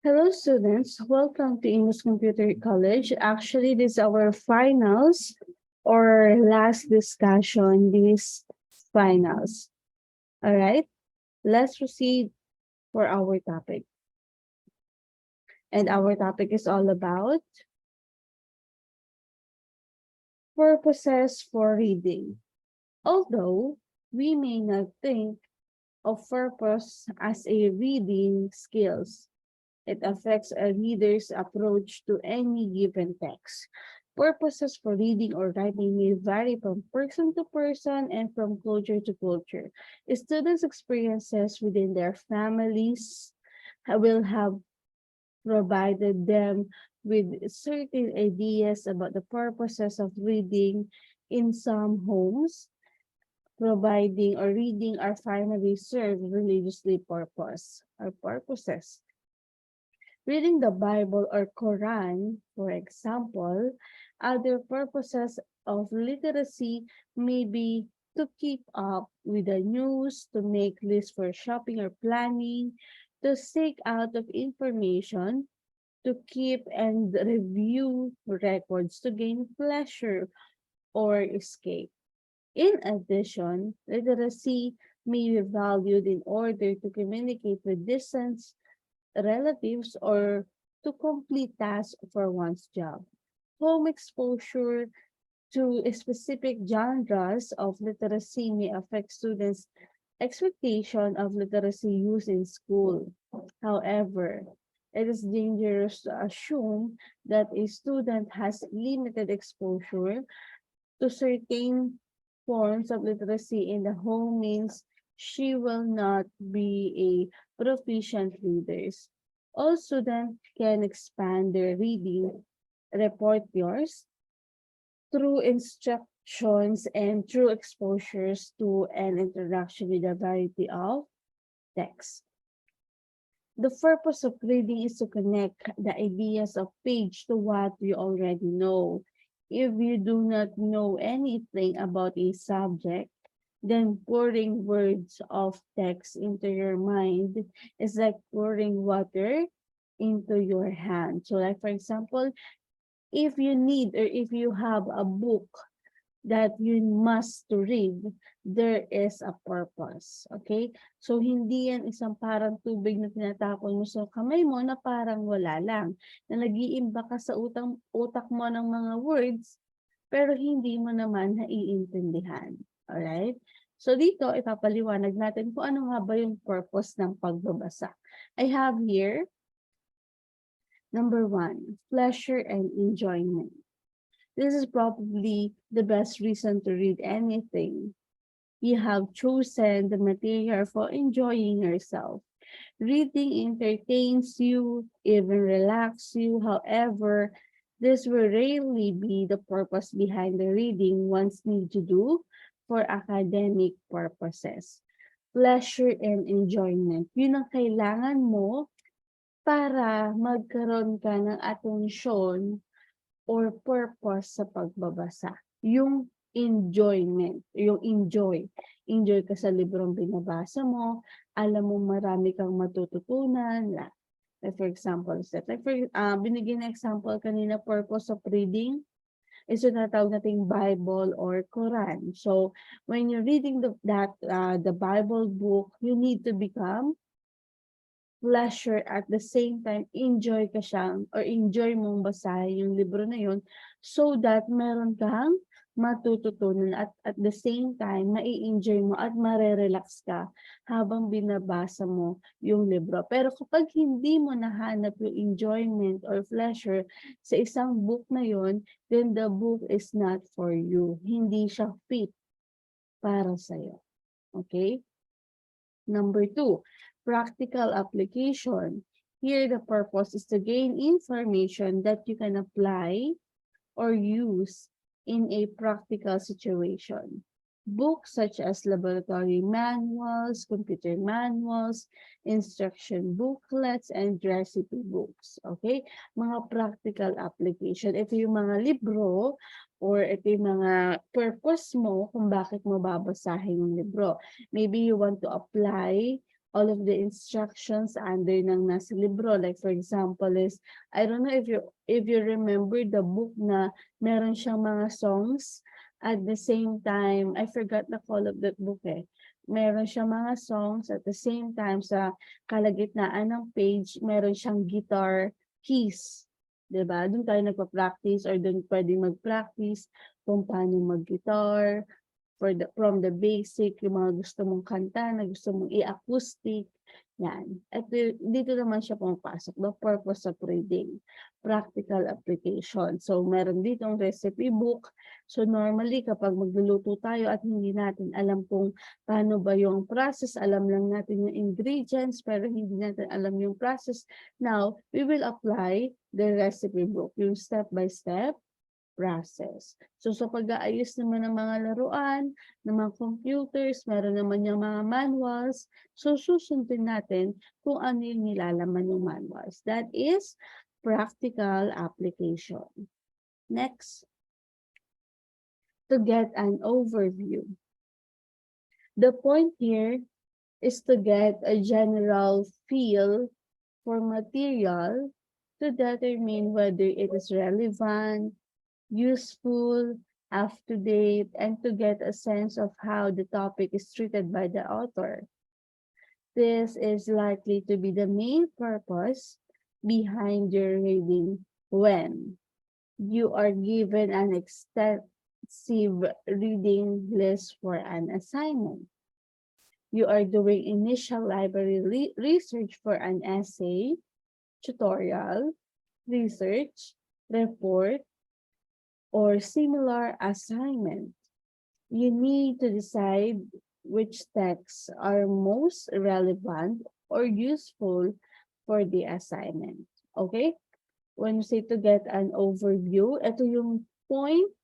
Hello, students. Welcome to English Computer College. Actually, this is our finals or last discussion, these finals. All right, let's proceed for our topic. And our topic is all about purposes for reading. Although we may not think of purpose as a reading skills, it affects a reader's approach to any given text. Purposes for reading or writing may vary from person to person and from culture to culture. Students' experiences within their families will have provided them with certain ideas about the purposes of reading. In some homes, providing or reading are finally served religiously purpose or purposes. Reading the Bible or Quran, for example, other purposes of literacy may be to keep up with the news, to make lists for shopping or planning, to seek out of information, to keep and review records, to gain pleasure or escape. In addition, literacy may be valued in order to communicate with distance relatives or to complete tasks for one's job. Home exposure to specific genres of literacy may affect students' expectation of literacy use in school. However, it is dangerous to assume that a student has limited exposure to certain forms of literacy in the home means she will not be a proficient reader. All students can expand their reading repertoires through instructions and through exposures to an interaction with a variety of texts. The purpose of reading is to connect the ideas of page to what you already know. If you do not know anything about a subject, then pouring words of text into your mind is like pouring water into your hand. So like for example, if you need or if you have a book that you must to read, there is a purpose. Okay? So, hindi yan isang parang tubig na tinatapon mo sa kamay mo na parang wala lang. Na nag-iimba ka sa utak mo ng mga words, pero hindi mo naman naiintindihan. Alright? So, dito, ipapaliwanag natin kung ano nga ba yung purpose ng pagbabasa. I have here, number 1, pleasure and enjoyment. This is probably the best reason to read anything. You have chosen the material for enjoying yourself. Reading entertains you, even relax you. However, this will rarely be the purpose behind the reading one's need to do for academic purposes. Pleasure and enjoyment. Yun ang kailangan mo para magkaroon ka ng atensyon or purpose sa pagbabasa. Yung enjoyment, yung enjoy. Enjoy ka sa librong binabasa mo, alam mo marami kang matututunan. Like for example, binigyan na example kanina, purpose of reading is yung natawag nating Bible or Quran. So, when you're reading the Bible book, you need to become pleasure at the same time enjoy ka siyang or enjoy mong basahin yung libro na yun so that meron kang matututunan at the same time mai-enjoy mo at marerelax ka habang binabasa mo yung libro. Pero kapag hindi mo nahanap yung enjoyment or pleasure sa isang book na yun, then the book is not for you. Hindi siya fit para sa'yo. Okay? Number 2, practical application. Here, the purpose is to gain information that you can apply or use in a practical situation. Books such as laboratory manuals, computer manuals, instruction booklets, and recipe books. Okay? Mga practical application. Ito yung mga libro or ito yung mga purpose mo kung bakit mo babasahin yung libro. Maybe you want to apply all of the instructions under ng nasa libro. Like for example is, I don't know if you remember the book na meron siyang mga songs at the same time, I forgot the call of that book eh. Meron siyang mga songs at the same time sa kalagitnaan ng page, meron siyang guitar keys. 'Di ba? Doon tayo nagpa-practice or doon pwedeng mag-practice kung paano mag-guitar, from the basic, yung mga gusto mong kanta na gusto mong i-acoustic, yan. At dito naman siya pumapasok, the purpose of reading, practical application. So, meron ditong recipe book. So, normally, kapag magluluto tayo at hindi natin alam kung paano ba yung process, alam lang natin yung ingredients, pero hindi natin alam yung process. Now, we will apply the recipe book, yung step-by-step process. So sa pag-aayos naman ng mga laruan, ng mga computers, meron naman yung mga manuals. So susundin natin kung ano yung nilalaman ng manuals. That is practical application. Next, to get an overview. The point here is to get a general feel for material to determine whether it is relevant, useful, up-to-date, and to get a sense of how the topic is treated by the author. This is likely to be the main purpose behind your reading when you are given an extensive reading list for an assignment. You are doing initial library research for an essay, tutorial, research, report, or similar assignment. You need to decide which texts are most relevant or useful for the assignment. Okay? When you say to get an overview, ito yung point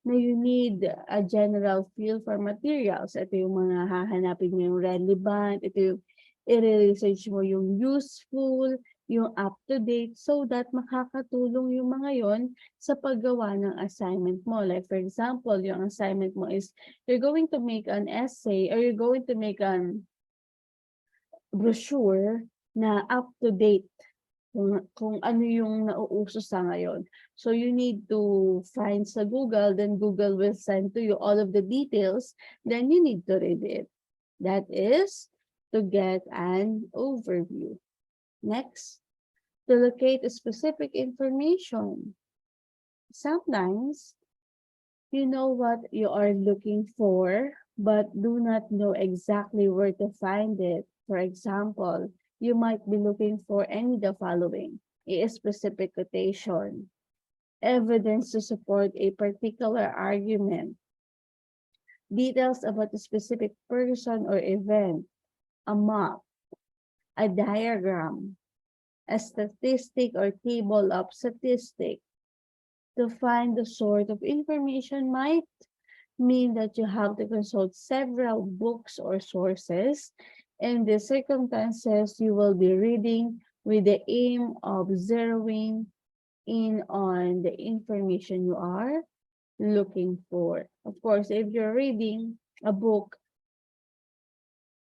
na you need a general feel for materials. Ito yung mga hahanapin mo yung relevant, ito yung i-research mo yung useful, yung up-to-date, so that makakatulong yung mga yon sa paggawa ng assignment mo. Like for example, yung assignment mo is, you're going to make an essay or you're going to make an brochure na up-to-date kung ano yung nauuso sa ngayon. So you need to find sa Google, then Google will send to you all of the details, then you need to read it. That is to get an overview. Next, to locate a specific information. Sometimes, you know what you are looking for, but do not know exactly where to find it. For example, you might be looking for any of the following: a specific quotation, evidence to support a particular argument, details about a specific person or event, a map, a diagram, a statistic or table of statistics. To find the sort of information might mean that you have to consult several books or sources. In these circumstances, you will be reading with the aim of zeroing in on the information you are looking for. Of course, if you're reading a book,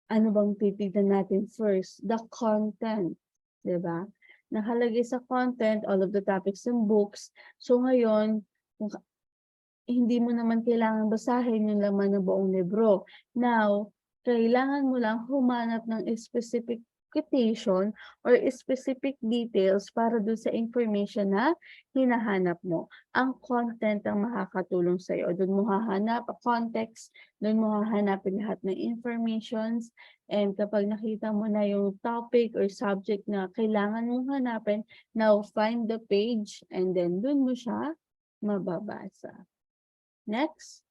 ano bang titignan natin first? The content, di ba? Nakalagay sa content, all of the topics and books. So ngayon, kung hindi mo naman kailangan basahin yung laman ng buong libro. Now, kailangan mo lang humanap ng specific quotation or specific details para doon sa information na hinahanap mo. Ang content ang makakatulong sa iyo. Doon mo hahanap ang context, doon mo hahanapin lahat ng informations, and kapag nakita mo na yung topic or subject na kailangan mong hanapin, now find the page and then doon mo siya mababasa. Next,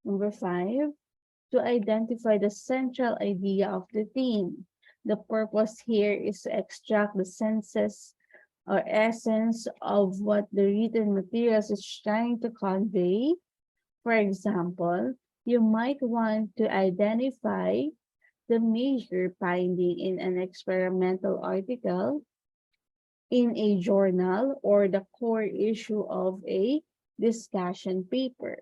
number 5, to identify the central idea of the theme. The purpose here is to extract the senses or essence of what the written materials is trying to convey. For example, you might want to identify the major finding in an experimental article, in a journal, or the core issue of a discussion paper.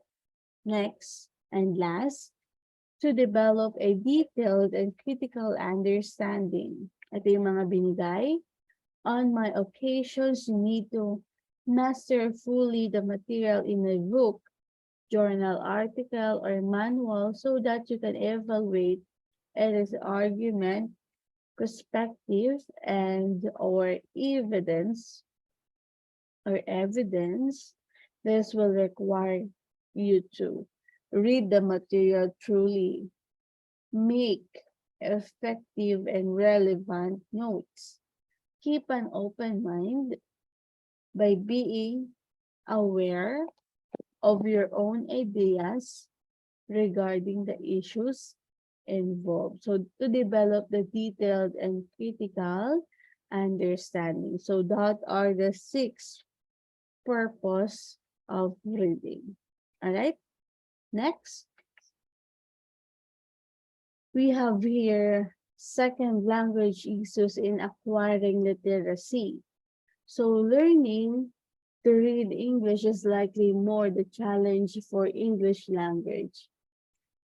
Next and last, to develop a detailed and critical understanding. Ito yung mga binigay. On my occasions, you need to master fully the material in a book, journal article, or manual so that you can evaluate its argument, perspective, and or evidence. This will require you to read the material truly, make effective and relevant notes, keep an open mind by being aware of your own ideas regarding the issues involved. So to develop the detailed and critical understanding. So that are the 6 purpose of reading. All right. Next, we have here second language issues in acquiring literacy. So learning to read English is likely more the challenge for English language.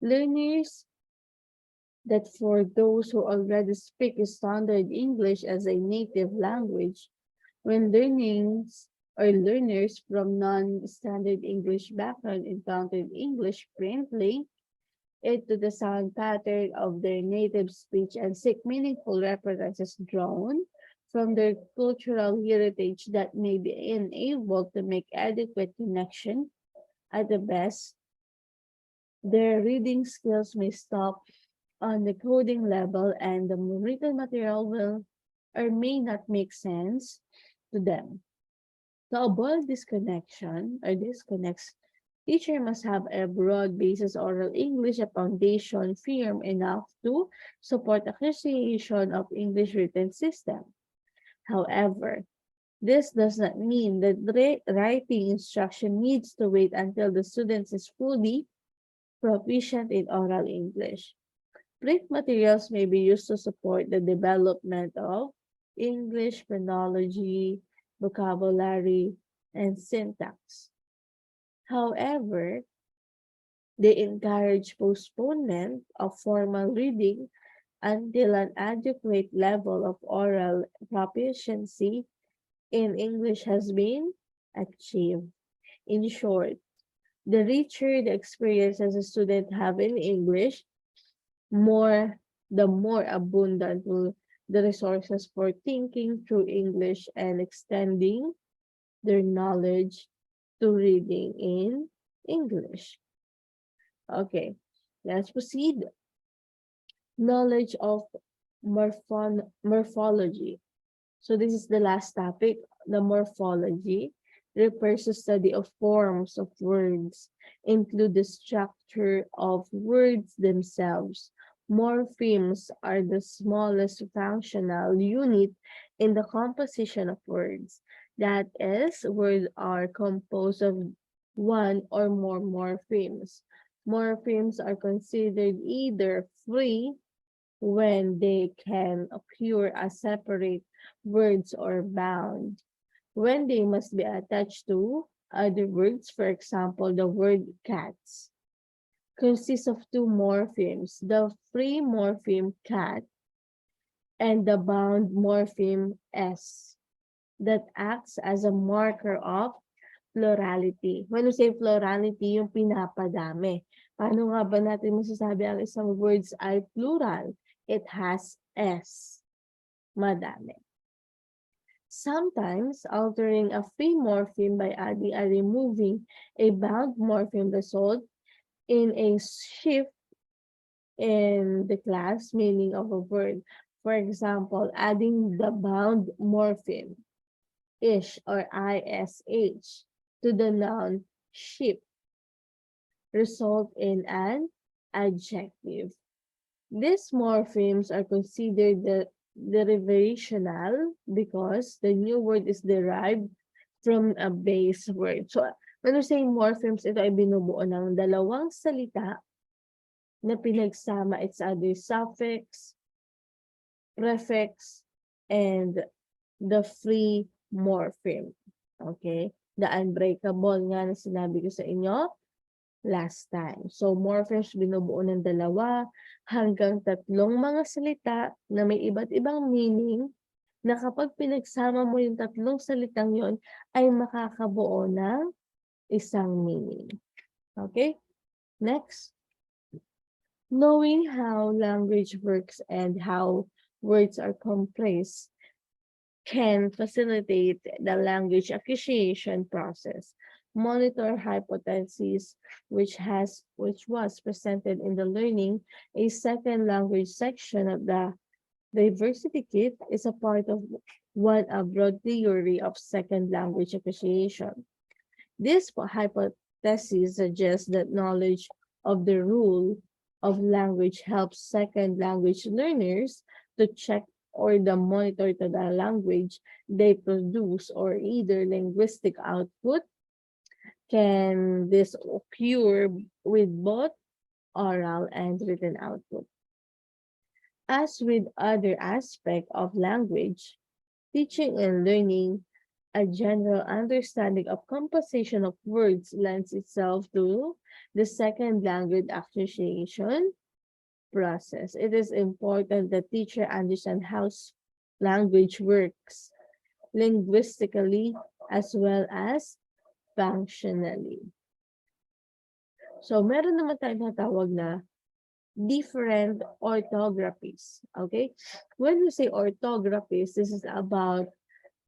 Learners that for those who already speak standard English as a native language, when learners from non-standard English background encountered English friendly into the sound pattern of their native speech and seek meaningful references drawn from their cultural heritage that may be unable to make adequate connection at the best, their reading skills may stop on the coding level and the written material will or may not make sense to them. To avoid disconnection or disconnects, teacher must have a broad basis oral English, a foundation firm enough to support appreciation of English written system. However, this does not mean that writing instruction needs to wait until the student is fully proficient in oral English. Print materials may be used to support the development of English phonology, vocabulary, and syntax. However, they encourage postponement of formal reading until an adequate level of oral proficiency in English has been achieved. In short, the richer the experience as a student have in English, the more abundant will the resources for thinking through English and extending their knowledge to reading in English. Okay, let's proceed. Knowledge of morphology. So this is the last topic. The morphology refers to study of forms of words, include the structure of words themselves. Morphemes are the smallest functional unit in the composition of words. That is, words are composed of one or more morphemes. Morphemes are considered either free when they can occur as separate words or bound, when they must be attached to other words. For example, the word cats consists of 2 morphemes, the free morpheme cat and the bound morpheme s that acts as a marker of plurality. When we say plurality, yung pinapadami. Paano nga ba natin masasabi ang isang words ay plural? It has S. Madami. Sometimes, altering a free morpheme by adding or removing a bound morpheme result in a shift in the class meaning of a word. For example, adding the bound morpheme ish or ish to the noun ship result in an adjective. These morphemes are considered the derivational because the new word is derived from a base word. So, when we say morphemes, ito ay binubuo ng dalawang salita na pinagsama. It's either suffix, prefix, and the free morpheme. Okay? The unbreakable nga na sinabi ko sa inyo. last time. So, morphemes binubuo ng 2 hanggang 3 mga salita na may iba't ibang meaning na kapag pinagsama mo yung 3 salitang yon ay makakabuo ng isang meaning. Okay? Next. Knowing how language works and how words are compressed can facilitate the language acquisition process. Monitor hypothesis, which was presented in the learning a second language section of the diversity kit, is a part of one a broad theory of second language acquisition. This hypothesis suggests that knowledge of the rule of language helps second language learners to check or the monitor to the language they produce, or either linguistic output. Can this occur with both oral and written output? As with other aspects of language, teaching and learning, a general understanding of composition of words lends itself to the second language acquisition process. It is important that teacher understand how language works linguistically as well as functionally. So, meron naman tayong natawag na different orthographies. Okay? When we say orthographies, this is about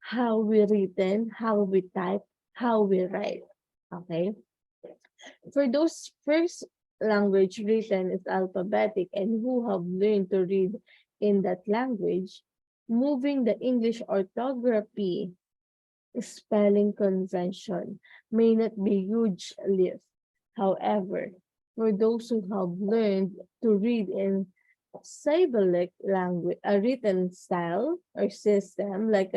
how we written, how we type, how we write. Okay? For those first language written is alphabetic and who have learned to read in that language, moving the English orthography spelling convention may not be huge lift. However, for those who have learned to read in syllabic language, a written style or system like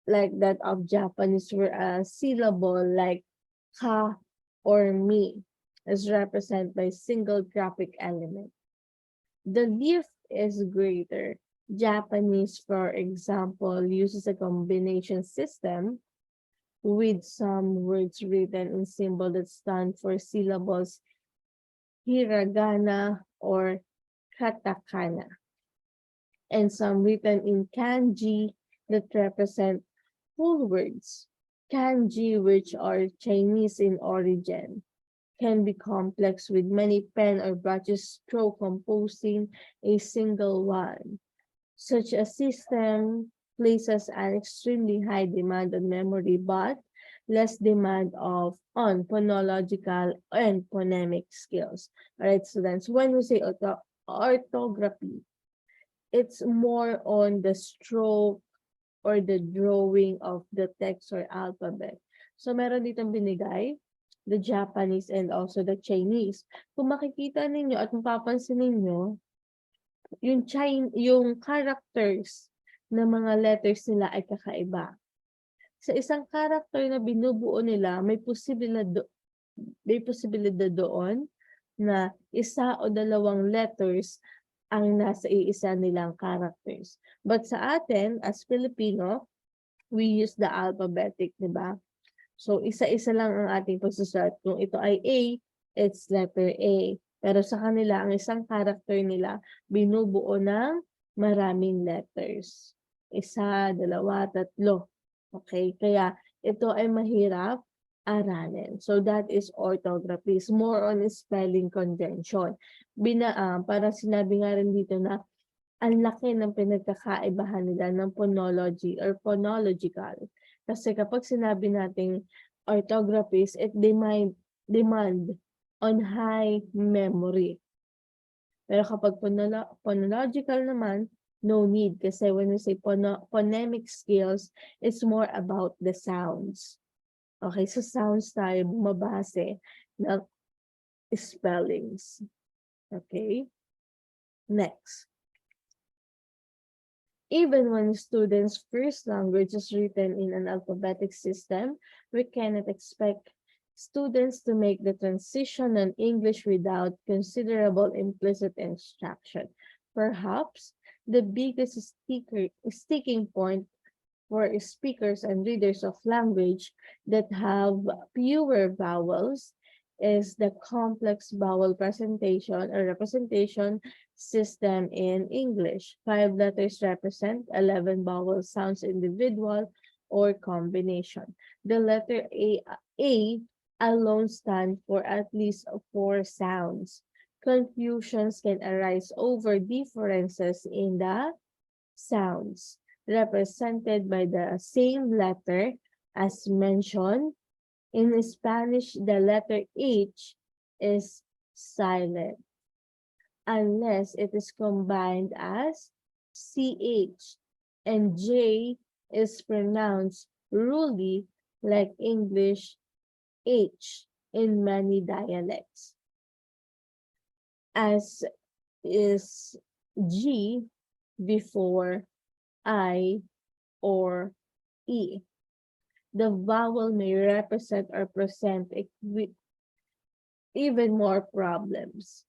that of Japanese, where a syllable like ka or mi is represented by single graphic element. The lift is greater. Japanese, for example, uses a combination system with some words written in symbol that stand for syllables hiragana or katakana, and some written in kanji that represent full words. Kanji, which are Chinese in origin, can be complex with many pen or brushes stroke composing a single one. Such a system places an extremely high demand on memory but less demand on phonological and phonemic skills. All right, students, when we say orthography, it's more on the stroke or the drawing of the text or alphabet. So meron ditong binigay, the Japanese and also the Chinese. Kung makikita ninyo at mapapansin ninyo, yung characters ng mga letters nila ay kakaiba. Sa isang character na binubuo nila, may posibilidad doon na 1 o 2 letters ang nasa iisa nilang characters. But sa atin, as Filipino, we use the alphabetic, di ba? So, isa-isa lang ang ating pagsusulat. Kung ito ay A, it's letter A. Pero sa kanila, ang isang character nila, binubuo ng maraming letters. 1, 2, 3. Okay? Kaya ito ay mahirap aralin. So, that is orthography. It's more on spelling convention. Para sinabi nga rin dito na ang laki ng pinagkakaibahan nila ng phonology or phonological. Kasi kapag sinabi nating orthographies, it demand on high memory. Pero kapag phonological naman, no need. Kasi when we say phonemic skills, it's more about the sounds. Okay, so sounds tayo bumabase ng spellings. Okay? Next. Even when students' first language is written in an alphabetic system, we cannot expect students to make the transition in English without considerable implicit instruction. Perhaps the biggest sticking point for speakers and readers of language that have fewer vowels is the complex vowel presentation or representation system in English. 5 letters represent 11 vowel sounds individual or combination. The letter A alone stands for at least 4 sounds. Confusions can arise over differences in the sounds represented by the same letter as mentioned. In Spanish, the letter H is silent unless it is combined as CH, and J is pronounced rudely like English H in many dialects, as is G before I or E. The vowel may represent or present even more problems.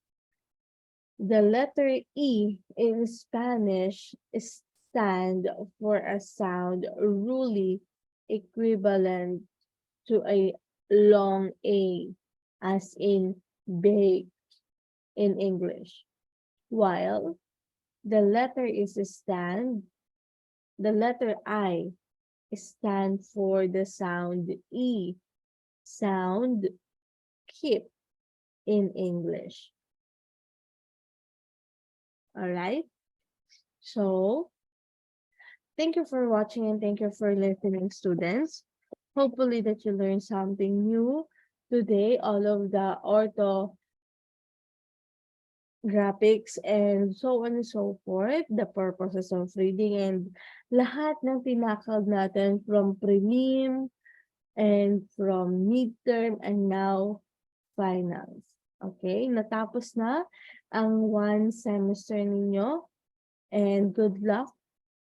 The letter E in Spanish stands for a sound rudely equivalent to a long A, as in big in English. While the letter the letter I stand for the sound E, sound keep in English. All right. So thank you for watching and thank you for listening, students. Hopefully that you learned something new today. All of the orthographics and so on and so forth, the purposes of reading, and lahat ng tinakal natin from prelim and from midterm and now finals. Okay, natapos na ang one semester ninyo and good luck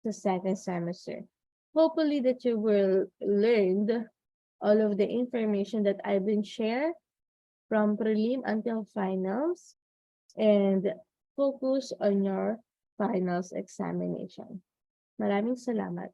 sa second semester. Hopefully that you will learn all of the information that I've been shared from prelim until finals and focus on your finals examination. Maraming salamat.